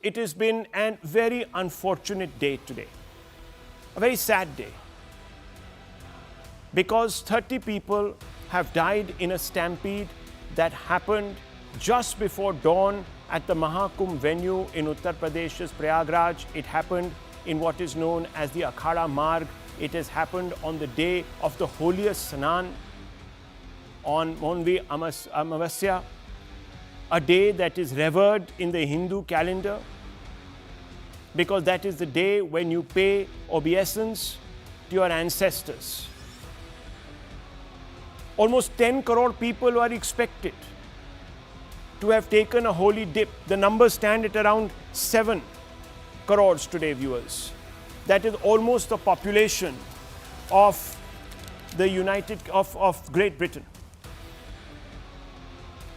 It has been a very unfortunate day today, a very sad day, because 30 people have died in a stampede that happened just before dawn at the Maha Kumbh venue in Uttar Pradesh's Prayagraj. It happened in what is known as the Akhada Marg. It has happened on the day of the holiest Snan on Mauni Amavasya, a day that is revered in the Hindu calendar, because that is the day when you pay obeisance to your ancestors. Almost 10 crore people are expected to have taken a holy dip. The numbers stand at around 7 crores today, viewers. That is almost the population of of Great Britain.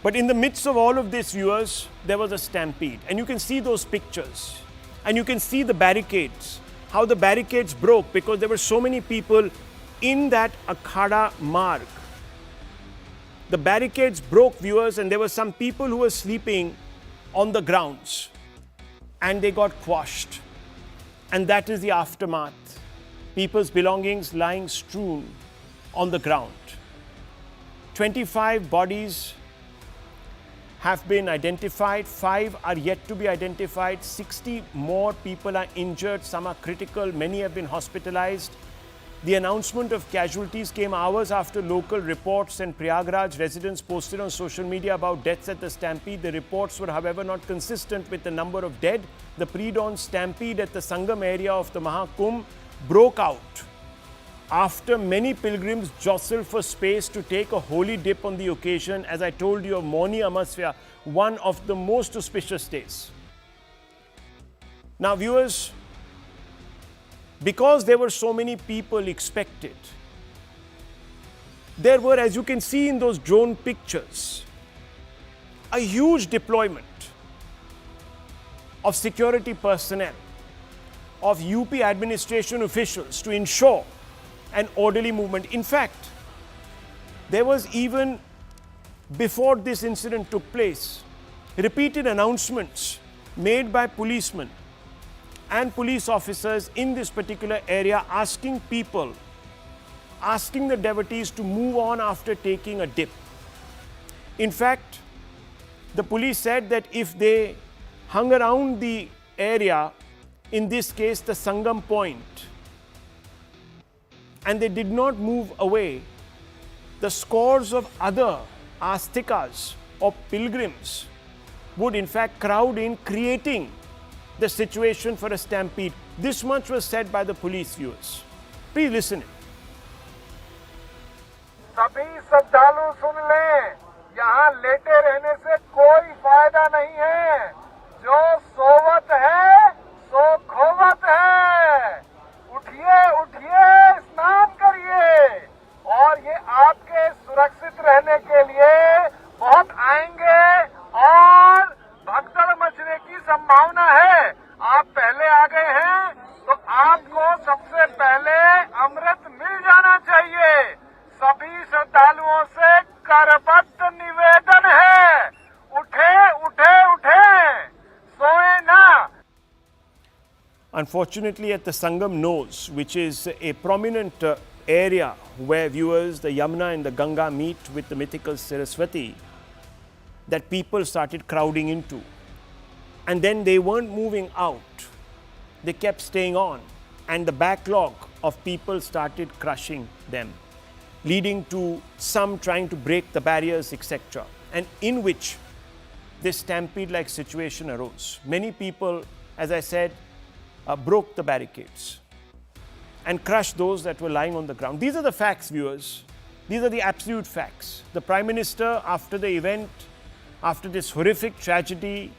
But in the midst of all of this, viewers, there was a stampede. And you can see those pictures. And you can see the barricades, how the barricades broke because there were so many people in that Akhada Marg. The barricades broke, viewers, and there were some people who were sleeping on the grounds. And they got quashed. And that is the aftermath. People's belongings lying strewn on the ground. 25 bodies have been identified, 5 are yet to be identified, 60 more people are injured, some are critical, many have been hospitalized. The announcement of casualties came hours after local reports and Prayagraj residents posted on social media about deaths at the stampede. The reports were, however, not consistent with the number of dead. The pre-dawn stampede at the Sangam area of the Mahakumbh broke out after many pilgrims jostled for space to take a holy dip on the occasion, as I told you, of Mauni Amavasya, one of the most auspicious days. Now, viewers, because there were so many people expected, there were, as you can see in those drone pictures, a huge deployment of security personnel, of UP administration officials to ensure an orderly movement. In fact, there was even, before this incident took place, repeated announcements made by policemen and police officers in this particular area asking people, asking the devotees to move on after taking a dip. In fact, the police said that if they hung around the area, in this case the Sangam point, and they did not move away, the scores of other astikas or pilgrims would in fact crowd in, creating the situation for a stampede. This much was said by the police, viewers. Please listen. सभी श्रद्धालु सुन लें, यहाँ लेटे रहने से कोई फायदा नहीं है। जो सोवत है सो खोवत है। उठिए उठिए, स्नान करिए, और ये आपके सुरक्षित रहने के लिए बहुत आएंगे और भगदड़ मचने की संभावना है। आप पहले आ गए हैं तो आपको सबसे पहले अमृत मिल जाना चाहिए। सभी श्रद्धालुओं से करबद्ध निवेदन है, उठे उठे उठे, सोए ना। Unfortunately, at the Sangam Nose, which is a prominent area where, viewers, the Yamuna and the Ganga meet with the mythical Saraswati, that people started crowding into. And then they weren't moving out. They kept staying on. And the backlog of people started crushing them, leading to some trying to break the barriers, etc. And in which this stampede-like situation arose. Many people, as I said, broke the barricades and crushed those that were lying on the ground. These are the facts, viewers. These are the absolute facts. The Prime Minister, after the event, after this horrific tragedy,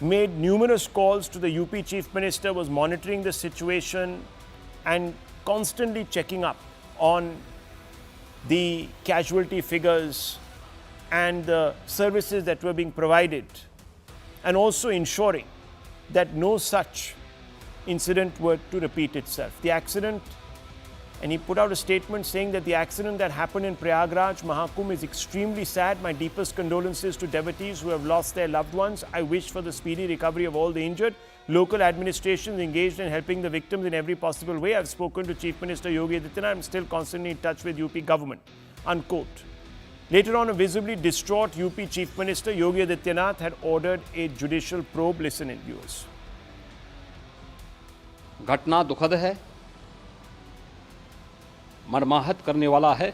made numerous calls to the UP Chief Minister, was monitoring the situation and constantly checking up on the casualty figures and the services that were being provided, and also ensuring that no such incident were to repeat itself. The accident And he put out a statement saying that the accident that happened in Prayagraj, Mahakumbh, is extremely sad. My deepest condolences to devotees who have lost their loved ones. I wish for the speedy recovery of all the injured. Local administrations engaged in helping the victims in every possible way. I've spoken to Chief Minister Yogi Adityanath. I'm still constantly in touch with UP government. Unquote. Later on, a visibly distraught UP Chief Minister Yogi Adityanath had ordered a judicial probe. Listen in, viewers. घटना दुखद है, मर्माहत करने वाला है।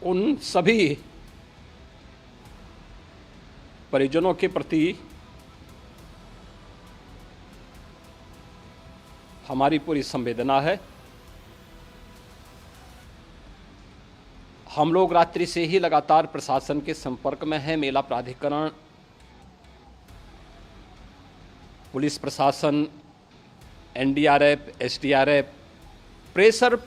उन सभी परिजनों के प्रति हमारी पूरी संवेदना है। हम लोग रात्रि से ही लगातार प्रशासन के संपर्क में हैं। मेला प्राधिकरण, पुलिस प्रशासन, NDRF, SDRF, pressure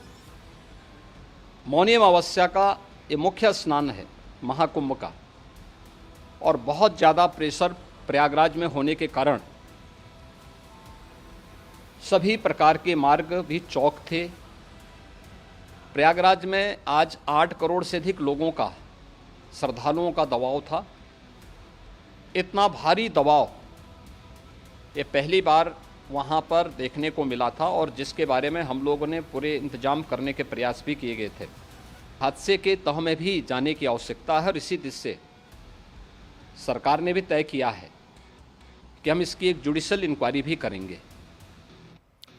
Mauni Amavasya का ये मुख्य स्नान है महाकुंभ का, और बहुत ज़्यादा प्रेशर प्रयागराज में होने के कारण सभी प्रकार के मार्ग भी चौक थे। प्रयागराज में आज 8 करोड़ से अधिक लोगों का, श्रद्धालुओं का दबाव था। इतना भारी दबाव ये पहली बार वहाँ पर देखने को मिला था, और जिसके बारे में हम लोगों ने पूरे इंतजाम करने के प्रयास भी किए गए थे। हादसे के तह में भी जाने की आवश्यकता है, और इसी दिशा से सरकार ने भी तय किया है कि हम इसकी एक जुडिशियल इंक्वायरी भी करेंगे।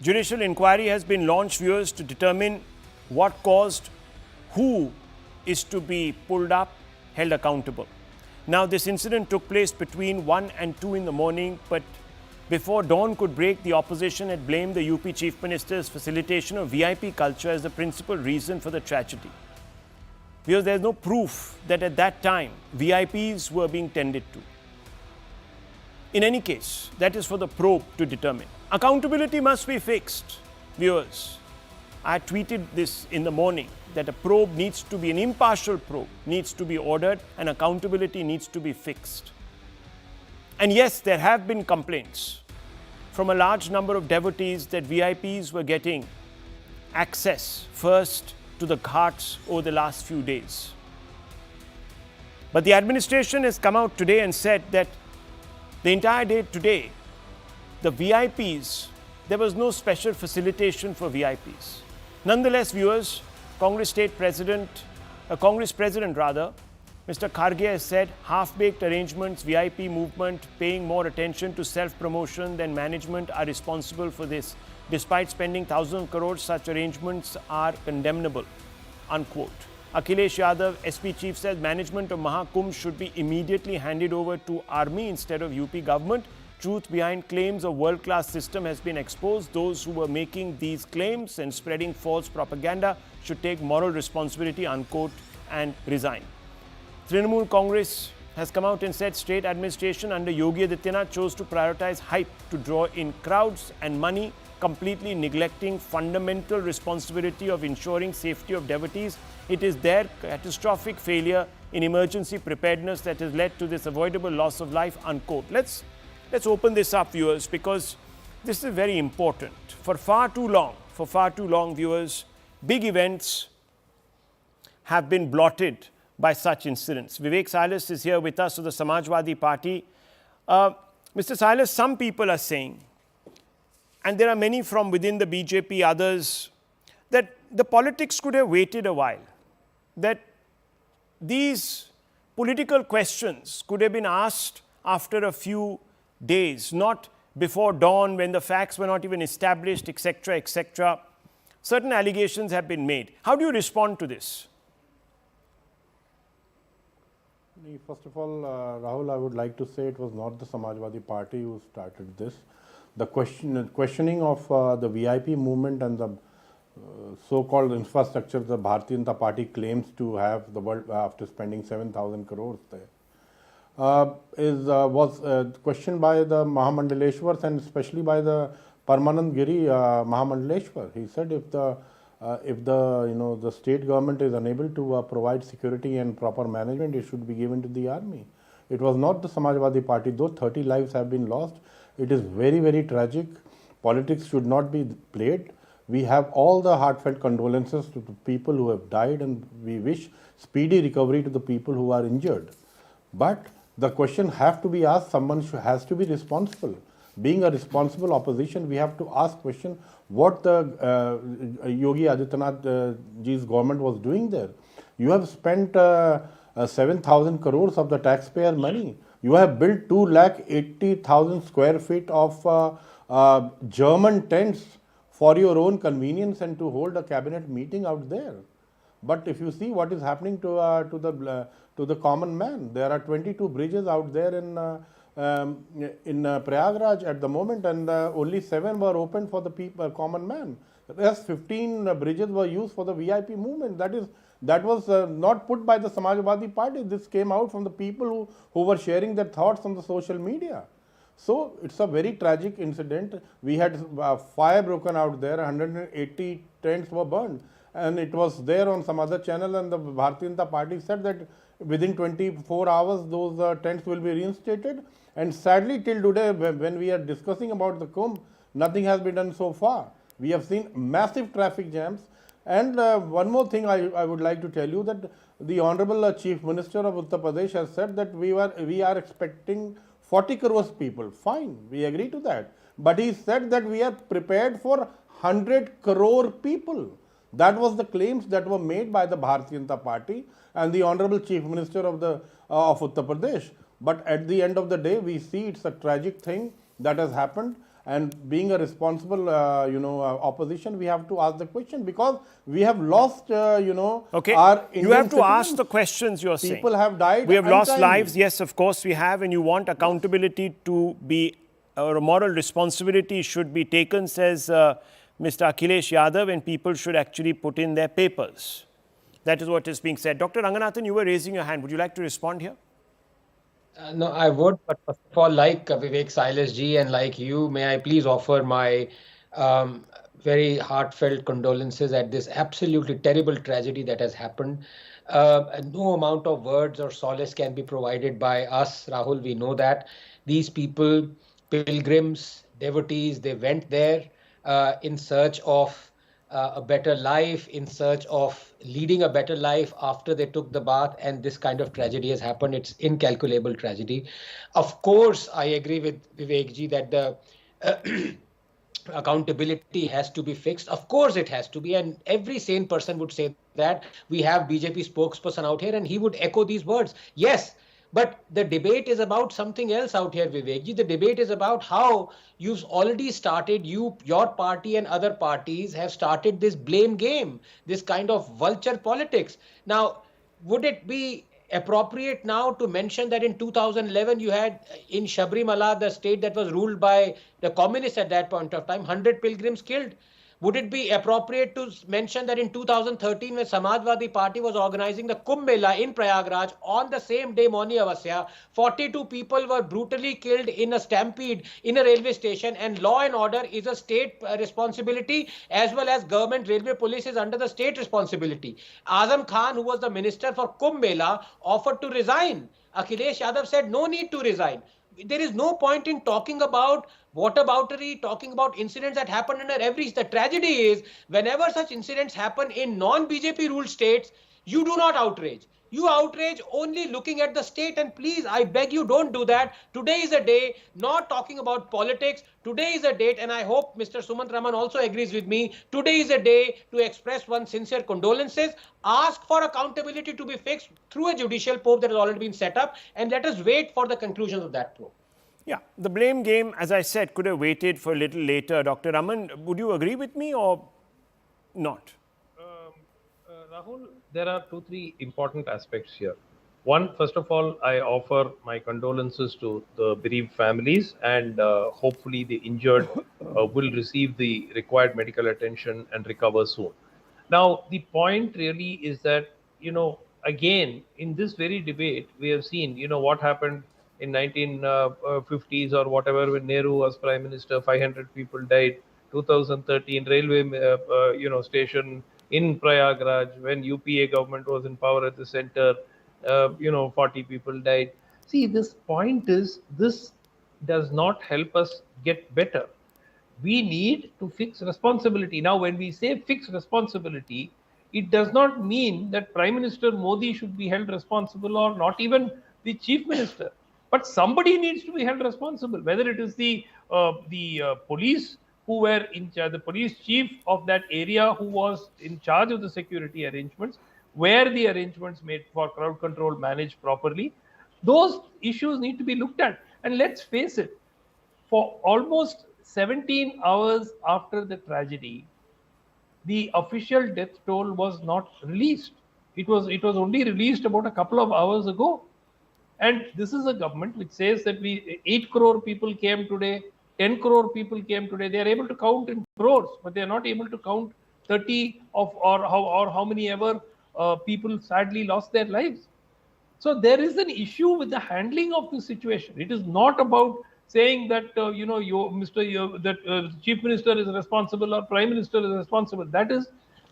Judicial inquiry has been launched, viewers, to determine what caused, who is to be pulled up, held accountable. Now, this incident took place between 1 and 2 in the morning, but before dawn could break, the opposition had blamed the UP Chief Minister's facilitation of VIP culture as the principal reason for the tragedy. Because there is no proof that at that time VIPs were being tended to. In any case, that is for the probe to determine. Accountability must be fixed, viewers. I tweeted this in the morning that a probe needs to be, an impartial probe needs to be ordered, and accountability needs to be fixed. And yes, there have been complaints from a large number of devotees that VIPs were getting access first to the ghats over the last few days. But the administration has come out today and said that the entire day today, the VIPs, there was no special facilitation for VIPs. Nonetheless, viewers, Congress President, Mr. Kharge has said half-baked arrangements, VIP movement, paying more attention to self-promotion than management are responsible for this. Despite spending thousands of crores, such arrangements are condemnable, unquote. Akhilesh Yadav, SP chief, says management of Mahakumbh should be immediately handed over to army instead of UP government. Truth behind claims of world-class system has been exposed. Those who were making these claims and spreading false propaganda should take moral responsibility, unquote, and resign. Trinamool Congress has come out and said state administration under Yogi Adityanath chose to prioritize hype to draw in crowds and money, completely neglecting fundamental responsibility of ensuring safety of devotees. It is their catastrophic failure in emergency preparedness that has led to this avoidable loss of life, unquote. Let's open this up, viewers, because this is very important. For far too long, viewers, big events have been blotted by such incidents. Vivek Silas is here with us of the Samajwadi Party. Mr. Silas, some people are saying, and there are many from within the BJP, others, that the politics could have waited a while, that these political questions could have been asked after a few days, not before dawn when the facts were not even established, etc., etc. Certain allegations have been made. How do you respond to this? First of all, Rahul, I would like to say it was not the Samajwadi Party who started this. The questioning of the VIP movement and the so-called infrastructure the Bharatiya Janata Party claims to have the world after spending 7,000 crores there was questioned by the Mahamandaleshwars and especially by the Paramanand Giri Mahamandaleshwar. He said if the state government is unable to provide security and proper management, it should be given to the army. It was not the Samajwadi Party, though 30 lives have been lost. It is very, very tragic. Politics should not be played. We have all the heartfelt condolences to the people who have died, and we wish speedy recovery to the people who are injured. But the question has to be asked, someone has to be responsible. Being a responsible opposition, we have to ask question what the Yogi Adityanath ji's government was doing there. You have spent 7,000 crores of the taxpayer money. You have built 280,000 square feet of German tents for your own convenience and to hold a cabinet meeting out there. But if you see what is happening to the common man, there are 22 bridges out there in Prayagraj at the moment, and only 7 were opened for the common man. The rest 15 bridges were used for the VIP movement. That was not put by the Samajwadi Party. This came out from the people who were sharing their thoughts on the social media. So it's a very tragic incident. We had fire broken out there, 180 tents were burned, and it was there on some other channel, and the Bharatiya Janata Party said that within 24 hours those tents will be reinstated. And sadly, till today, when we are discussing about the Kumbh, nothing has been done so far. We have seen massive traffic jams. And one more thing I would like to tell you, that the Honorable Chief Minister of Uttar Pradesh has said that we are expecting 40 crores people. Fine, we agree to that. But he said that we are prepared for 100 crore people. That was the claims that were made by the Bharatiya Janata Party and the Honorable Chief Minister of Uttar Pradesh. But at the end of the day, we see it's a tragic thing that has happened. And being a responsible, opposition, we have to ask the question, because we have lost, Okay. our You have to Indian ask citizens. the questions you're saying. People have died. We have lost untimely. lives. Yes, of course we have. And you want accountability to be, or a moral responsibility should be taken, says Mr. Akhilesh Yadav, and people should actually put in their papers. That is what is being said. Dr. Ranganathan, you were raising your hand. Would you like to respond here? No, I would, but first of all, like Vivek Silas ji and like you, may I please offer my very heartfelt condolences at this absolutely terrible tragedy that has happened. No amount of words or solace can be provided by us, Rahul. We know that these people, pilgrims, devotees, they went there in search of a better life, in search of leading a better life after they took the bath, and this kind of tragedy has happened. It's incalculable tragedy. Of course, I agree with Vivek ji that the accountability has to be fixed. Of course it has to be, and every sane person would say that. We have BJP spokesperson out here and he would echo these words. Yes, but the debate is about something else out here, Vivek ji. The debate is about how you've already started, your party and other parties have started this blame game, this kind of vulture politics. Now, would it be appropriate now to mention that in 2011 you had in Sabrimala, the state that was ruled by the communists at that point of time, 100 pilgrims killed? Would it be appropriate to mention that in 2013, when Samajwadi Party was organizing the Kumbh Mela in Prayagraj, on the same day, Mauni Amavasya, 42 people were brutally killed in a stampede in a railway station, and law and order is a state responsibility, as well as government railway police is under the state responsibility. Azam Khan, who was the minister for Kumbh Mela, offered to resign. Akhilesh Yadav said no need to resign. There is no point in talking about whataboutery, talking about incidents that happen under every. The tragedy is, whenever such incidents happen in non-BJP ruled states, you do not outrage. You outrage only looking at the state, and please, I beg you, don't do that. Today is a day not talking about politics. Today is a date, and I hope Mr. Sumant Raman also agrees with me. Today is a day to express one's sincere condolences, ask for accountability to be fixed through a judicial probe that has already been set up, and let us wait for the conclusions of that probe. Yeah, the blame game, as I said, could have waited for a little later. Dr. Raman, would you agree with me or not? Rahul, there are 2-3 important aspects here. One, first of all, I offer my condolences to the bereaved families, and hopefully the injured will receive the required medical attention and recover soon. Now, the point really is that, again, in this very debate, we have seen, what happened in 1950s or whatever, when Nehru was Prime Minister, 500 people died. 2013, railway, station in Prayagraj, when UPA government was in power at the center, 40 people died. See, this point is, this does not help us get better. We need to fix responsibility. Now, when we say fix responsibility, it does not mean that Prime Minister Modi should be held responsible, or not even the Chief Minister. But somebody needs to be held responsible, whether it is the police who were in charge, the police chief of that area who was in charge of the security arrangements, where the arrangements made for crowd control managed properly. Those issues need to be looked at. And let's face it, for almost 17 hours after the tragedy, the official death toll was not released. It was only released about a couple of hours ago. And this is a government which says that 8 crore people came today, 10 crore people came today. They are able to count in crores, but they are not able to count 30 of or how many ever people sadly lost their lives. So there is an issue with the handling of the situation. It is not about saying that Chief Minister is responsible or Prime Minister is responsible. That is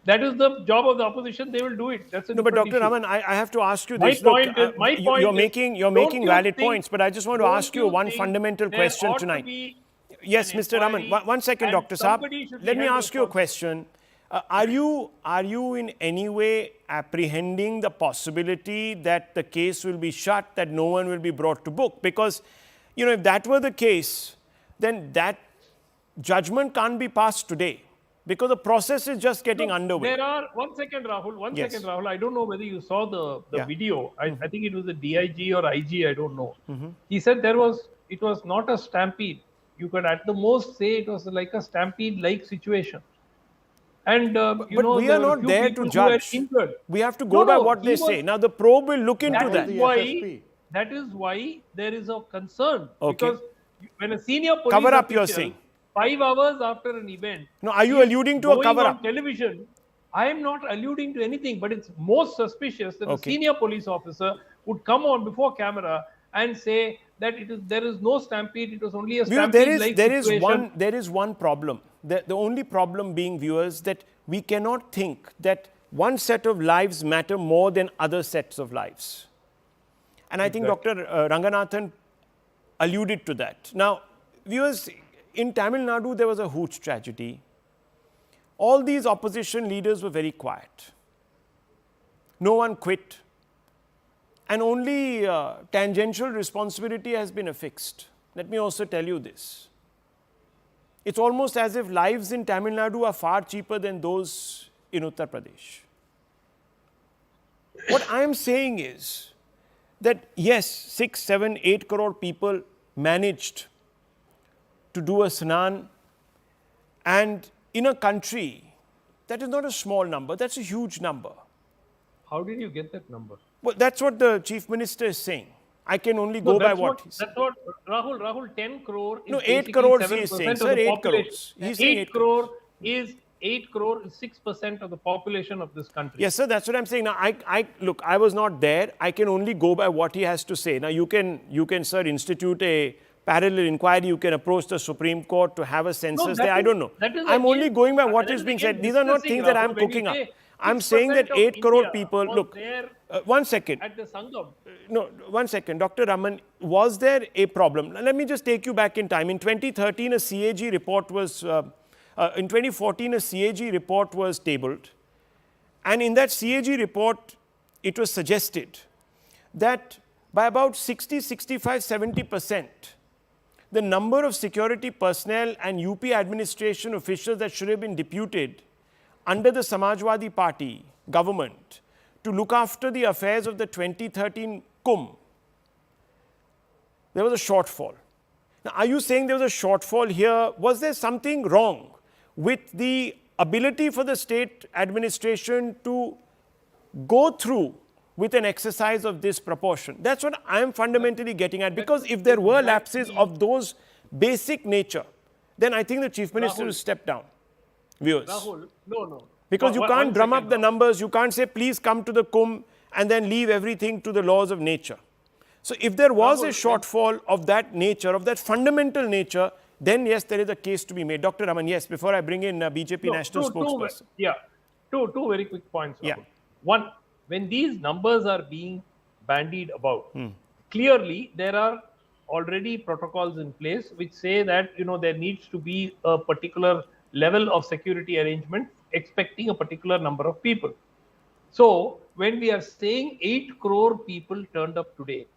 the job of the opposition. They will do it. That's a No, but different Dr. issue. Raman, I have to ask you My this. point Look, is- my point you're is, making don't you valid think- points, but I just want to don't ask you one think fundamental there question ought to tonight. be Yes, an Mr. Raman. inquiry One second, and Dr. Saab. somebody should be Let me held ask you a responsible. question. Are you in any way apprehending the possibility that the case will be shut, that no one will be brought to book? Because, if that were the case, then that judgment can't be passed today, because the process is just getting underway. There are, one second, Rahul. Yes. Rahul. I don't know whether you saw the Yeah. video. I think it was a DIG or IG. I don't know. He said it was not a stampede. You could at the most say it was like a stampede-like situation. And But we are not there to judge. We have to go by what they say. Now, the probe will look into that. That is why there is a concern. Okay. Because when a senior police Cover up, official, you're saying. 5 hours after an event, No, are you is alluding to a going cover on up? television, I am not alluding to anything, but it's most suspicious that a senior police officer would come on before camera and say that there is no stampede, it was only a stampede-like situation. There is one problem. The only problem being, viewers, that we cannot think that one set of lives matter more than other sets of lives. And I think Dr. Ranganathan alluded to that. Now, viewers, in Tamil Nadu, there was a huge tragedy. All these opposition leaders were very quiet. No one quit. And only tangential responsibility has been affixed. Let me also tell you this. It's almost as if lives in Tamil Nadu are far cheaper than those in Uttar Pradesh. What I am saying is that yes, 6, 7, 8 crore people managed to do a Snan, and in a country that is not a small number, that's a huge number. How did you get that number? Well, that's what the Chief Minister is saying. I can only go by what he said. That's what, Rahul, 10 crore is No, 8 basically crores 7% he is saying, of sir, the 8 population. crores. He's saying 8 crore is 6% of the population of this country. Yes, sir, that's what I'm saying. Now, look, I was not there. I can only go by what he has to say. Now, you can, sir, institute a parallel inquiry. You can approach the Supreme Court to have a census there. I don't know. I'm only going by what is being said. These are not things that I'm cooking up. I'm saying that 8 crore people, look, one second. At the Sangam. No, one second. Dr. Raman, was there a problem? Let me just take you back in time. In 2013, a CAG report was, in 2014, a CAG report was tabled. And in that CAG report, it was suggested that by about 60, 65, 70%, the number of security personnel and UP administration officials that should have been deputed under the Samajwadi Party government to look after the affairs of the 2013 Kumbh, there was a shortfall. Now, are you saying there was a shortfall here? Was there something wrong with the ability for the state administration to go through with an exercise of this proportion? That's what I am fundamentally getting at. Because if there were lapses of those basic nature, then I think the Chief Minister will step down. Viewers. Rahul, no. Because you can't drum up the numbers, you can't say, please come to the Kumbh and then leave everything to the laws of nature. So if there was a shortfall of that nature, of that fundamental nature, then yes, there is a case to be made. Dr. Raman, yes, before I bring in BJP national spokesperson. Two very quick points. Yeah. One, when these numbers are being bandied about, clearly there are already protocols in place which say that there needs to be a particular level of security arrangement expecting a particular number of people. So when we are saying 8 crore people turned up today,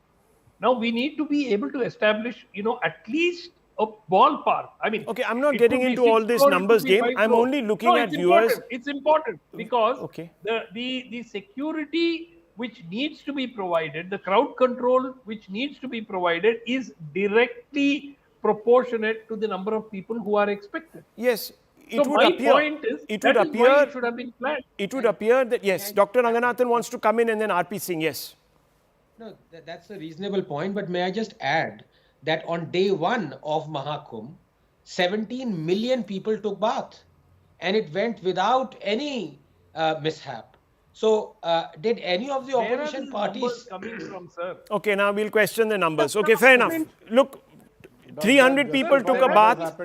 now we need to be able to establish, at least a ballpark. I mean, Okay, I'm not it getting could be into 6 all this crore, it could numbers be game. 5 I'm crore. only looking No, at it's viewers. important. It's important because Okay. the security which needs to be provided, the crowd control which needs to be provided is directly proportionate to the number of people who are expected. Yes, So it would my appear. point is It would that is why appear. it should have been planned. It would appear that yes, Dr. Ranganathan wants to come in, and then RP Singh. Yes. No, that's a reasonable point, but may I just add that on day one of Mahakumbh, 17 million people took bath and it went without any mishap. So did any of the Where are opposition these parties... numbers coming from, sir? Okay, now we'll question the numbers. Okay, fair enough. Look, 300 people took a bath.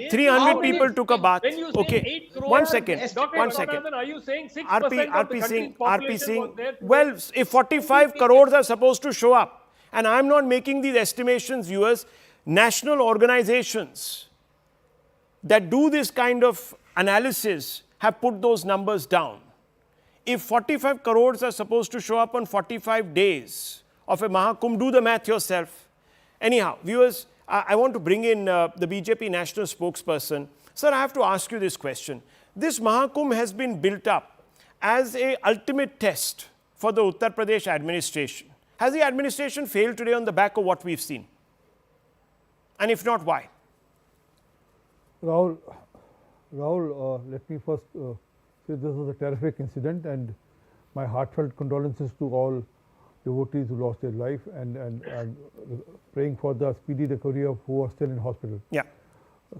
300 people took a bath. When you say Okay, 8 crore, 1 second. Dr. 1 second. Are you saying 6% RP, of the RP country's Singh, population RP Singh. was there today? Well, if 45 crores are supposed to show up, and I'm not making these estimations, viewers, national organizations that do this kind of analysis have put those numbers down. If 45 crores are supposed to show up on 45 days of a Mahakumbh, do the math yourself. Anyhow, viewers, I want to bring in the BJP national spokesperson. Sir, I have to ask you this question. This Mahakumbh has been built up as a ultimate test for the Uttar Pradesh administration. Has the administration failed today on the back of what we've seen? And if not, why? Rahul, let me first say this was a terrific incident, and my heartfelt condolences to all devotees who lost their life, and praying for the speedy recovery of who are still in hospital. Yeah.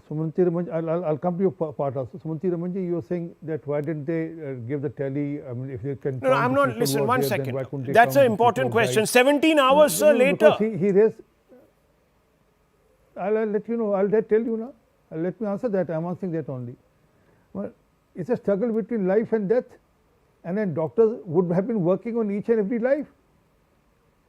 Sumanti Ramanji, I'll come to your part also. Sumanti Ramanji, you were saying that why didn't they give the tally? I mean, if they can. No, I'm not. Listen, 1 there, second. That's an important question. 17 hours, sir, later. He raised. I'll let you know. I'll tell you now. Let me answer that. I'm answering that only. Well, it's a struggle between life and death, and then doctors would have been working on each and every life.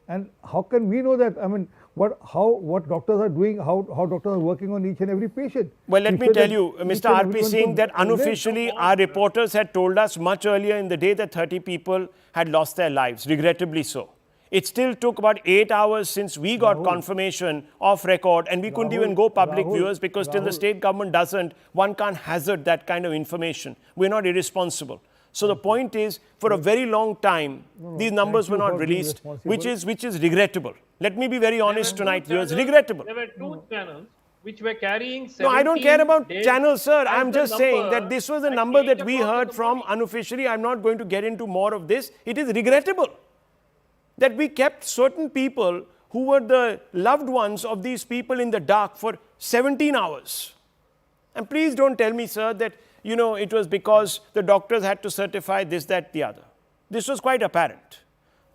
And how can we know that? I mean, what doctors are doing, how doctors are working on each and every patient. Well, let me tell you, Mr. RP Singh, that unofficially our reporters had told us much earlier in the day that 30 people had lost their lives, regrettably so. It still took about 8 hours since we got confirmation off record, and we couldn't even go public, viewers, because till the state government doesn't, one can't hazard that kind of information. We're not irresponsible. So the point is, for a very long time, these numbers were not released, which is regrettable. Let me be very honest tonight, viewers, regrettable. There were 2 channels which were carrying 17 No, I don't care about days channels, sir. as I'm the just saying number that this was a that number changed that we across heard the from morning. unofficially. I'm not going to get into more of this. It is regrettable that we kept certain people who were the loved ones of these people in the dark for 17 hours. And please don't tell me, sir, that it was because the doctors had to certify this, that, the other. This was quite apparent.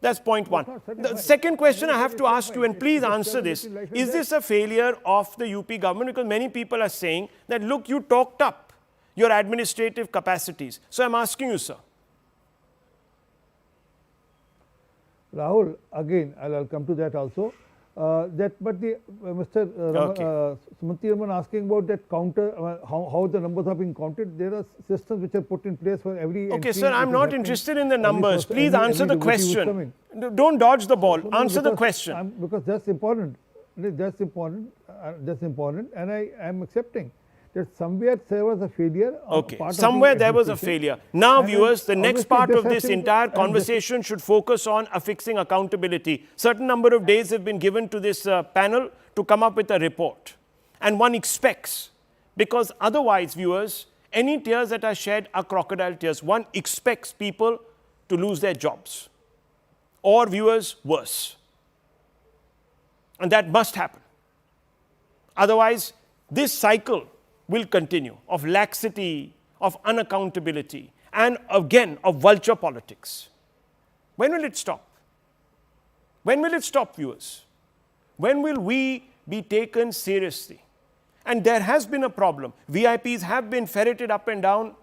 That's point one. The second question I have to ask you, and please answer this, is this a failure of the UP government? Because many people are saying that, look, you talked up your administrative capacities. So I'm asking you, sir. Rahul, again, I'll come to that also. Mr. Sumanti Raman asking about that counter, how the numbers are being counted. There are systems which are put in place for every. Okay, sir, I'm not interested in the numbers. Please answer the question. Don't dodge the ball. Answer the question. Because that's important. That's important, and I am accepting that somewhere there was a failure. Okay, somewhere there was a failure. Now, viewers, the next part of this entire conversation should focus on affixing accountability. Certain number of days have been given to this panel to come up with a report. And one expects, because otherwise, viewers, any tears that are shed are crocodile tears. One expects people to lose their jobs. Or, viewers, worse. And that must happen. Otherwise, this cycle will continue of laxity, of unaccountability, and again of vulture politics. When will it stop? When will it stop, viewers? When will we be taken seriously? And there has been a problem. VIPs have been ferreted up and down,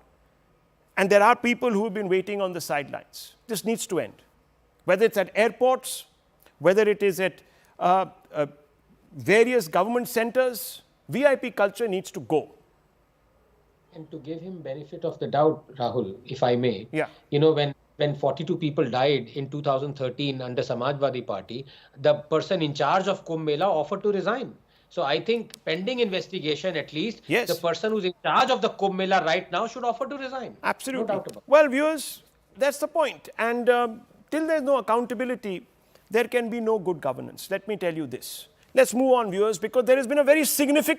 and there are people who have been waiting on the sidelines. This needs to end. Whether it's at airports, whether it is at various government centers. VIP culture needs to go. And to give him benefit of the doubt, Rahul, if I may, Yeah. you know, when 42 people died in 2013 under Samajwadi Party, the person in charge of Kumbh Mela offered to resign. So I think pending investigation, at least, Yes. the person who's in charge of the Kumbh Mela right now should offer to resign. Absolutely. No doubt about it. Well, viewers, that's the point. And till there's no accountability, there can be no good governance. Let me tell you this. Let's move on, viewers, because there has been a very significant